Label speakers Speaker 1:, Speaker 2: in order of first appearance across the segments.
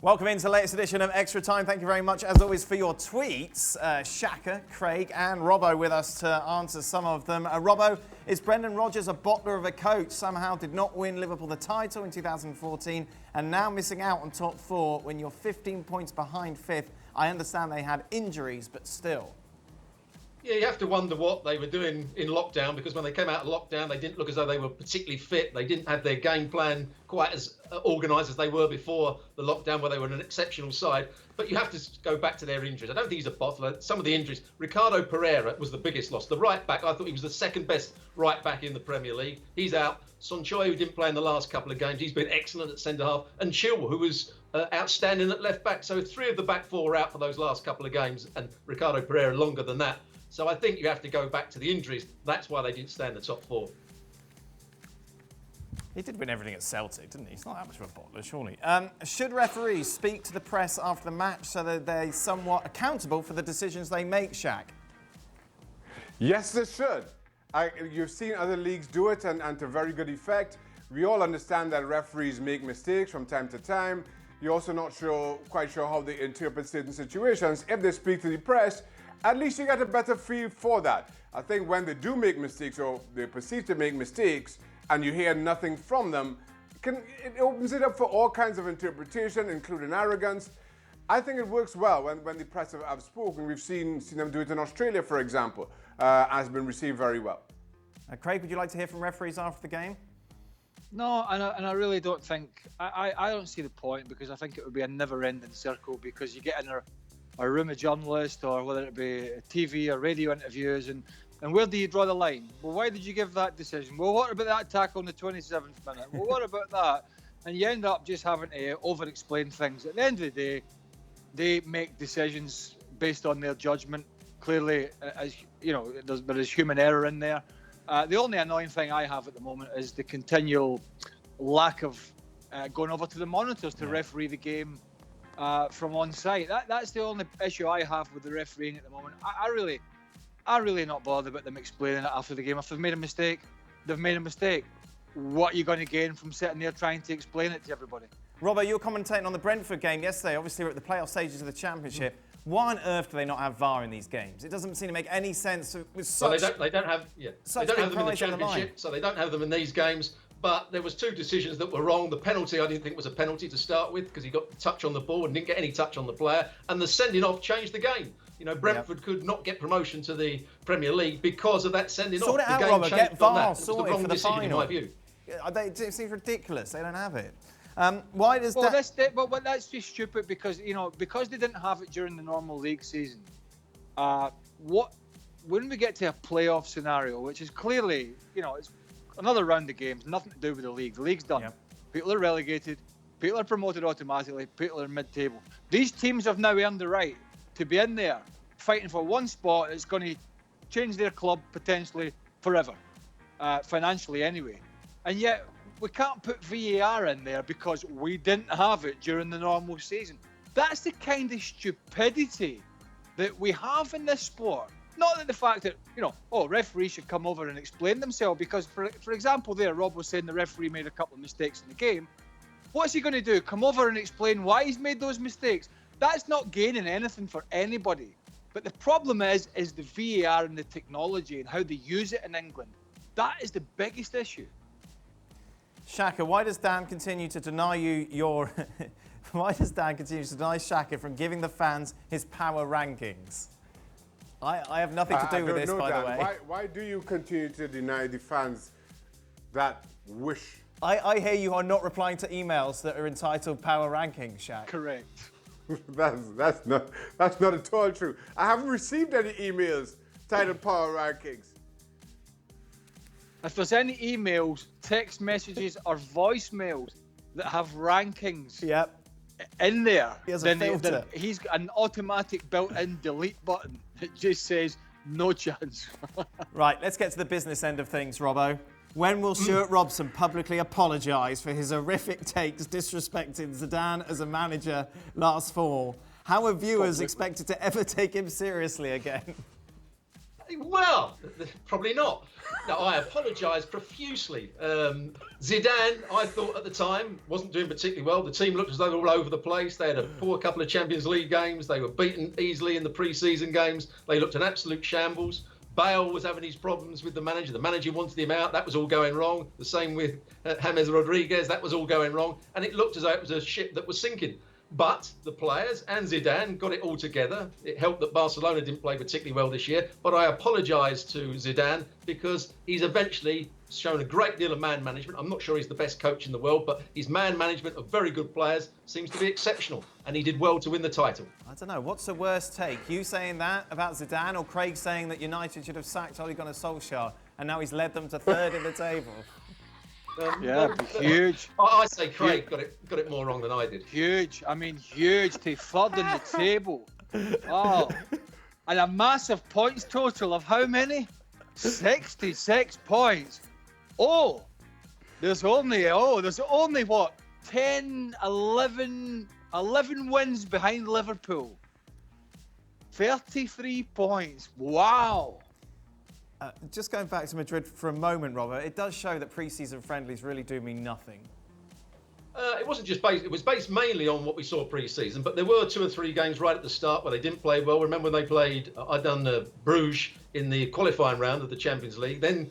Speaker 1: Welcome into the latest edition of Extra Time. Thank you very much, as always, for your tweets. Shaka, Craig and Robbo with us to answer some of them. Robbo, is Brendan Rodgers a bottler of a coach? Somehow did not win Liverpool the title in 2014 and now missing out on top four when you're 15 points behind fifth. I understand they had injuries, but still.
Speaker 2: Yeah, you have to wonder what they were doing in lockdown, because when they came out of lockdown, they didn't look as though they were particularly fit. They didn't have their game plan quite as organised as they were before the lockdown, where they were an exceptional side. But you have to go back to their injuries. I don't think he's a bottler. Some of the injuries, Ricardo Pereira was the biggest loss. The right back, I thought he was the second best right back in the Premier League. He's out. Sonchoy, who didn't play in the last couple of games, he's been excellent at centre half. And Chilwell, who was outstanding at left back. So three of the back four are out for those last couple of games, and Ricardo Pereira longer than that. So I think you have to go back to the injuries. That's why they didn't stay in the top four.
Speaker 1: He did win everything at Celtic, didn't he? He's not that much of a bottler, surely. Should referees speak to the press after the match so that they're somewhat accountable for the decisions they make, Shaq?
Speaker 3: Yes, they should. You've seen other leagues do it, and to very good effect. We all understand that referees make mistakes from time to time. You're also not quite sure how they interpret certain situations. If they speak to the press, at least you get a better feel for that. I think when they do make mistakes, or they perceive to make mistakes, and you hear nothing from them, it opens it up for all kinds of interpretation, including arrogance. I think it works well when the press have spoken. We've seen them do it in Australia, for example, has been received very well.
Speaker 1: Craig, would you like to hear from referees after the game?
Speaker 4: No, and I really don't think, I don't see the point, because I think it would be a never-ending circle, because you get in a room of journalists, or whether it be TV or radio interviews, and where do you draw the line? Well, why did you give that decision? Well, what about that tackle in the 27th minute? Well, what about that? And you end up just having to over-explain things. At the end of the day, they make decisions based on their judgment. Clearly, as you know, there is human error in there. The only annoying thing I have at the moment is the continual lack of going over to the monitors to referee the game from on site. That's the only issue I have with the refereeing at the moment. I really not bothered about them explaining it after the game. If they've made a mistake, they've made a mistake. What are you going to gain from sitting there trying to explain it to everybody?
Speaker 1: Robbo, you were commentating on the Brentford game yesterday. Obviously, we're at the playoff stages of the Championship. Why on earth do they not have VAR in these games? It doesn't seem to make any sense. With such,
Speaker 2: well, they don't have them in the Championship, so they don't have them in these games. But there was two decisions that were wrong. The penalty I didn't think was a penalty to start with, because he got the touch on the ball and didn't get any touch on the player. And the sending off changed the game. You know, Brentford could not get promotion to the Premier League because of that sending off.
Speaker 1: Sort it out, Robert. Get VAR sorted for the final. In my view. It seems ridiculous. They don't have it. Why does that?
Speaker 4: Well, that's just stupid, because because they didn't have it during the normal league season. When we get to a playoff scenario, which is clearly, it's another round of games, nothing to do with the league. The league's done. Yep. People are relegated. People are promoted automatically. People are mid-table. These teams have now earned the right to be in there fighting for one spot that's going to change their club potentially forever, financially anyway. And yet we can't put VAR in there because we didn't have it during the normal season. That's the kind of stupidity that we have in this sport. Not that the fact that, referees should come over and explain themselves, because, for example, Rob was saying the referee made a couple of mistakes in the game. What's he going to do? Come over and explain why he's made those mistakes? That's not gaining anything for anybody. But the problem is the VAR and the technology and how they use it in England. That is the biggest issue.
Speaker 1: Shaka, why does Dan continue to deny you your... Why does Dan continue to deny Shaka from giving the fans his power rankings? I have nothing to do with this, by the way.
Speaker 3: Why do you continue to deny the fans that wish?
Speaker 1: I hear you are not replying to emails that are entitled power rankings, Shaq.
Speaker 4: Correct.
Speaker 3: that's not at all true. I haven't received any emails titled power rankings.
Speaker 4: If there's any emails, text messages, or voicemails that have rankings in there, then he's got an automatic built-in delete button that just says no chance.
Speaker 1: Right, let's get to the business end of things, Robbo. When will Stewart Robson publicly apologise for his horrific takes disrespecting Zidane as a manager last fall? How are viewers expected to ever take him seriously again?
Speaker 2: Well, probably not. No, I apologise profusely. Zidane, I thought at the time, wasn't doing particularly well. The team looked as though they were all over the place. They had a poor couple of Champions League games. They were beaten easily in the pre-season games. They looked an absolute shambles. Bale was having his problems with the manager. The manager wanted him out. That was all going wrong. The same with James Rodriguez. That was all going wrong. And it looked as though it was a ship that was sinking. But the players and Zidane got it all together. It helped that Barcelona didn't play particularly well this year. But I apologise to Zidane because he's eventually shown a great deal of man management. I'm not sure he's the best coach in the world, but his man management of very good players seems to be exceptional. And he did well to win the title.
Speaker 1: I don't know. What's the worst take? You saying that about Zidane, or Craig saying that United should have sacked Ole Gunnar Solskjaer and now he's led them to third in the table?
Speaker 4: Huge.
Speaker 2: I say Craig got it more wrong than I did.
Speaker 4: Huge. I mean, huge to third in the table. Oh, and a massive points total of how many? 66 points. Oh, there's only what? 10, 11 wins behind Liverpool. 33 points. Wow.
Speaker 1: Just going back to Madrid for a moment, Robert, it does show that pre-season friendlies really do mean nothing.
Speaker 2: It wasn't just based, it was based mainly on what we saw pre-season, but there were 2 or 3 games right at the start where they didn't play well. Remember when they played, I'd done Bruges in the qualifying round of the Champions League. Then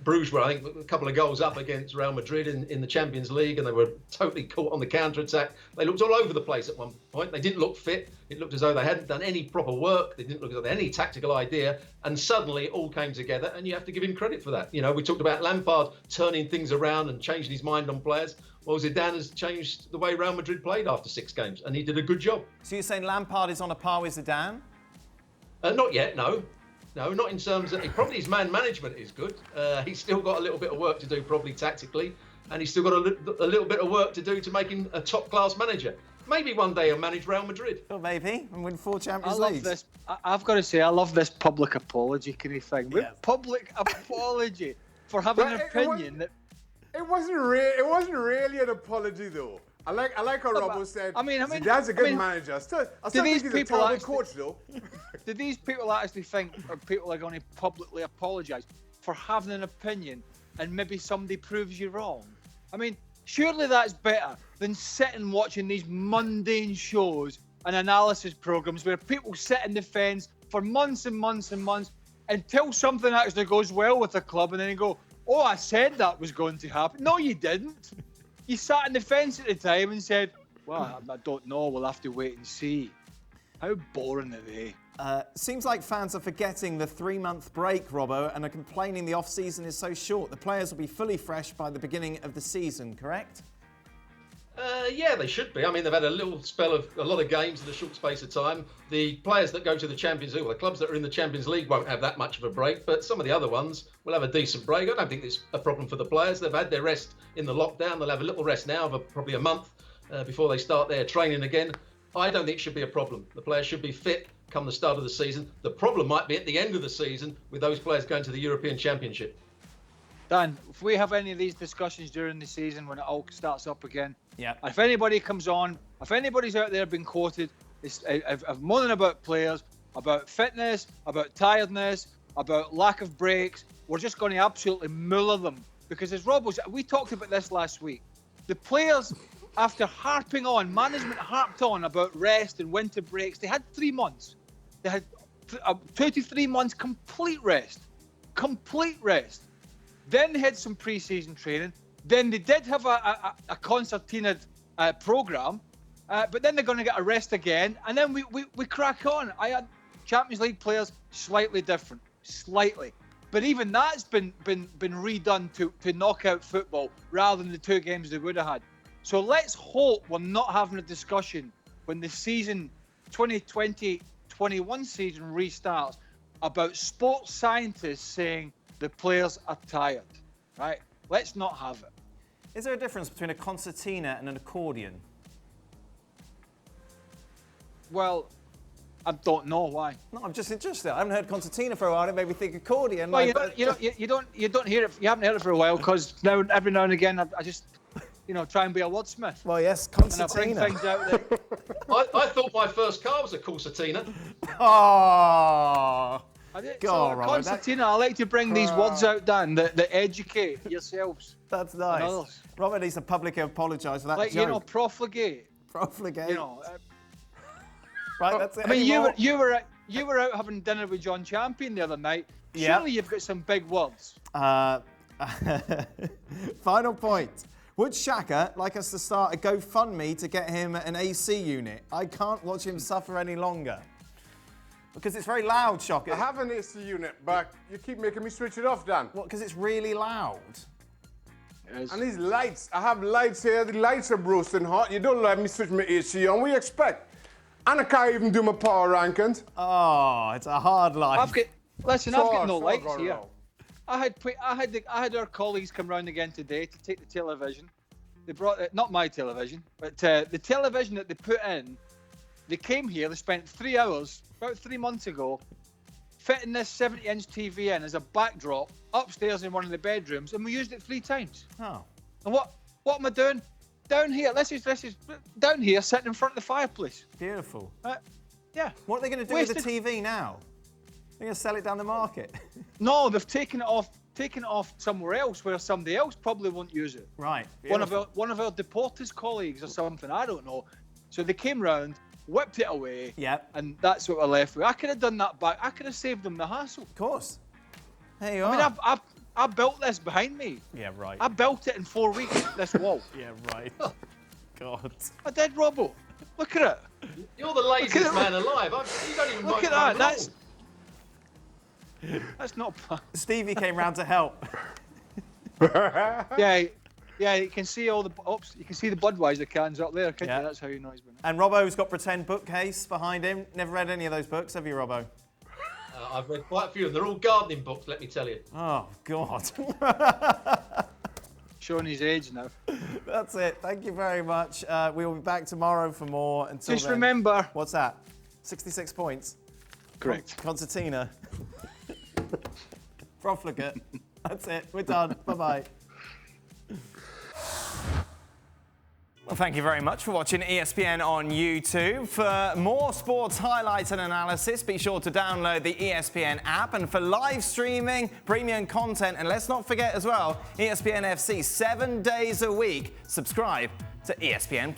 Speaker 2: Bruges were, I think, a couple of goals up against Real Madrid in the Champions League, and they were totally caught on the counter-attack. They looked all over the place at one point. They didn't look fit. It looked as though they hadn't done any proper work. They didn't look as though they had any tactical idea. And suddenly it all came together, and you have to give him credit for that. You know, we talked about Lampard turning things around and changing his mind on players. Well, Zidane has changed the way Real Madrid played after 6 games, and he did a good job.
Speaker 1: So you're saying Lampard is on a par with Zidane?
Speaker 2: Not yet, no. No, not in terms of... Probably his man management is good. He's still got a little bit of work to do, probably tactically, and he's still got a little bit of work to do to make him a top-class manager. Maybe one day he'll manage Real Madrid.
Speaker 1: Well, maybe, and win 4 Champions
Speaker 4: I
Speaker 1: Leagues.
Speaker 4: love this. I've got to say, I love this public apology kind of thing.
Speaker 1: Yeah.
Speaker 4: Public apology for having an opinion that...
Speaker 3: It wasn't really an apology though. I like how Robbo said. Zidane's a good manager. I still think he's a terrible coach though.
Speaker 4: Do these people actually think, or people are going to publicly apologise for having an opinion, and maybe somebody proves you wrong? I mean, surely that's better than sitting watching these mundane shows and analysis programs where people sit in the fence for months and months and months until something actually goes well with the club, and then you go, "Oh, I said that was going to happen." No, you didn't. You sat in the fence at the time and said, "Well, I don't know. We'll have to wait and see." How boring are they?
Speaker 1: Seems like fans are forgetting the 3-month break, Robbo, and are complaining the off-season is so short. The players will be fully fresh by the beginning of the season, correct?
Speaker 2: Yeah, they should be. I mean, they've had a little spell of a lot of games in a short space of time. The players that go to the Champions League, well, the clubs that are in the Champions League won't have that much of a break, but some of the other ones will have a decent break. I don't think it's a problem for the players. They've had their rest in the lockdown. They'll have a little rest now of probably a month before they start their training again. I don't think it should be a problem. The players should be fit come the start of the season. The problem might be at the end of the season with those players going to the European Championship. Dan,
Speaker 4: if we have any of these discussions during the season when it all starts up again,
Speaker 1: yeah.
Speaker 4: If anybody comes on, if anybody's out there being quoted, of moaning about players, about fitness, about tiredness, about lack of breaks, we're just going to absolutely muller them. Because as Rob was, we talked about this last week. The players, after management harped on about rest and winter breaks, they had 3 months. They had 2 to 3 months complete rest. Then they had some pre-season training. Then they did have a concertina programme, but then they're going to get a rest again, and then we crack on. I had Champions League players slightly different, but even that's been redone to knockout football rather than the 2 games they would have had. So let's hope we're not having a discussion when the season 2020-21 season restarts about sports scientists saying the players are tired, right? Let's not have it.
Speaker 1: Is there a difference between a concertina and an accordion?
Speaker 4: Well, I don't know why.
Speaker 1: No, I'm just interested. I haven't heard concertina for a while. It made me think accordion.
Speaker 4: Well, you don't hear it. You haven't heard it for a while because every now and again I just try and be a wordsmith.
Speaker 1: Well, yes, concertina.
Speaker 4: And I bring things out there.
Speaker 2: I thought my first car was a concertina.
Speaker 1: Oh. Go on, Robbo.
Speaker 4: Constantine, I like to bring these words out, Dan, that educate yourselves.
Speaker 1: That's nice.
Speaker 4: And others.
Speaker 1: Robert needs to publicly apologise for that
Speaker 4: Like,
Speaker 1: joke.
Speaker 4: profligate.
Speaker 1: Profligate.
Speaker 4: You know.
Speaker 1: Right, that's it.
Speaker 4: I mean,
Speaker 1: anymore.
Speaker 4: you were out having dinner with John Champion the other night.
Speaker 1: Yeah.
Speaker 4: Surely you've got some big words.
Speaker 1: Final point. Would Shaka like us to start a GoFundMe to get him an AC unit? I can't watch him suffer any longer. Because it's very loud, Shaka.
Speaker 3: I have an AC unit, but you keep making me switch it off, Dan.
Speaker 1: What, because it's really loud?
Speaker 3: And these lights, I have lights here, the lights are roasting hot. You don't let me switch my AC on, what do you expect? And I can't even do my power rankings.
Speaker 1: Oh, it's a hard life.
Speaker 4: I've got no lights
Speaker 3: God,
Speaker 4: here.
Speaker 3: no.
Speaker 4: I had our colleagues come round again today to take the television. They brought not my television, but the television that they put in. They came here. They spent 3 hours about 3 months ago fitting this 70-inch TV in as a backdrop upstairs in one of the bedrooms, and we used it 3 times.
Speaker 1: Oh.
Speaker 4: And what am I doing? Down here. This is down here, sitting in front of the fireplace.
Speaker 1: Beautiful.
Speaker 4: Yeah.
Speaker 1: What are they going to do with the TV now? They're going to sell it down the market.
Speaker 4: No, they've taken it off somewhere else where somebody else probably won't use it.
Speaker 1: Right.
Speaker 4: One of our deporters colleagues or something, I don't know. So they came round, whipped it away, and that's what we're left with. I could have done that back. I could have saved them the hassle.
Speaker 1: Of course. There you are.
Speaker 4: I mean, I built this behind me.
Speaker 1: Yeah, right.
Speaker 4: I built it in 4 weeks, this wall.
Speaker 1: Yeah, right. God.
Speaker 4: I did, Robbo. Look at it.
Speaker 2: You're the laziest man alive. You don't even
Speaker 4: Look
Speaker 2: know
Speaker 4: at that. That's not bad.
Speaker 1: Stevie came round to help.
Speaker 4: Yeah, you can see all the you can see the Budweiser cans up there, can't you? That's how you know he's been.
Speaker 1: And Robbo's got pretend bookcase behind him. Never read any of those books, have you, Robbo?
Speaker 2: I've read quite a few of them. They're all gardening books, let me tell you.
Speaker 1: Oh, God.
Speaker 4: Showing his age now.
Speaker 1: That's it. Thank you very much. We will be back tomorrow for more. Until
Speaker 4: Just
Speaker 1: then,
Speaker 4: remember.
Speaker 1: What's that? 66 points.
Speaker 4: Correct.
Speaker 1: Concertina. Profligate. That's it. We're done. Bye-bye. Well, thank you very much for watching ESPN on YouTube. For more sports highlights and analysis, be sure to download the ESPN app. And for live streaming, premium content, and let's not forget as well, ESPNFC 7 days a week. Subscribe to ESPN+.